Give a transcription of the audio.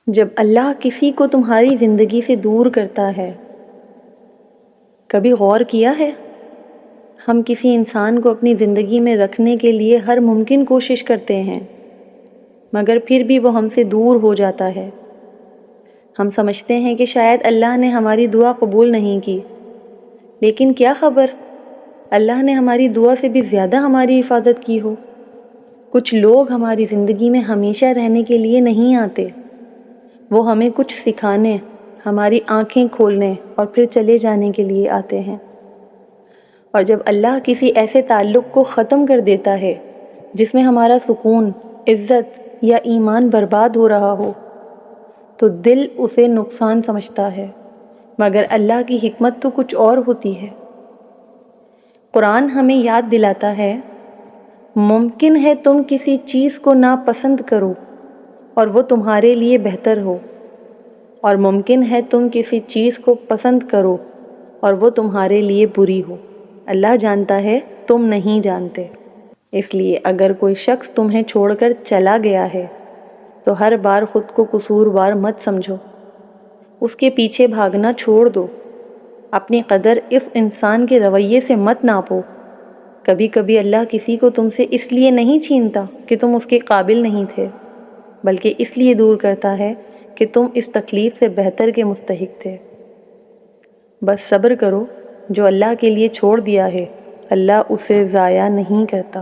جب اللہ کسی کو تمہاری زندگی سے دور کرتا ہے، کبھی غور کیا ہے؟ ہم کسی انسان کو اپنی زندگی میں رکھنے کے لیے ہر ممکن کوشش کرتے ہیں، مگر پھر بھی وہ ہم سے دور ہو جاتا ہے۔ ہم سمجھتے ہیں کہ شاید اللہ نے ہماری دعا قبول نہیں کی، لیکن کیا خبر، اللہ نے ہماری دعا سے بھی زیادہ ہماری حفاظت کی ہو۔ کچھ لوگ ہماری زندگی میں ہمیشہ رہنے کے لیے نہیں آتے، وہ ہمیں کچھ سکھانے، ہماری آنکھیں کھولنے اور پھر چلے جانے کے لیے آتے ہیں۔ اور جب اللہ کسی ایسے تعلق کو ختم کر دیتا ہے جس میں ہمارا سکون، عزت یا ایمان برباد ہو رہا ہو، تو دل اسے نقصان سمجھتا ہے، مگر اللہ کی حکمت تو کچھ اور ہوتی ہے۔ قرآن ہمیں یاد دلاتا ہے، ممکن ہے تم کسی چیز کو ناپسند کرو اور وہ تمہارے لیے بہتر ہو، اور ممکن ہے تم کسی چیز کو پسند کرو اور وہ تمہارے لیے بری ہو۔ اللہ جانتا ہے، تم نہیں جانتے۔ اس لیے اگر کوئی شخص تمہیں چھوڑ کر چلا گیا ہے تو ہر بار خود کو قصوروار مت سمجھو، اس کے پیچھے بھاگنا چھوڑ دو۔ اپنی قدر اس انسان کے رویے سے مت ناپو۔ کبھی کبھی اللہ کسی کو تم سے اس لیے نہیں چھینتا کہ تم اس کے قابل نہیں تھے، بلکہ اس لیے دور کرتا ہے کہ تم اس تکلیف سے بہتر کے مستحق تھے۔ بس صبر کرو، جو اللہ کے لیے چھوڑ دیا ہے اللہ اسے ضائع نہیں کرتا۔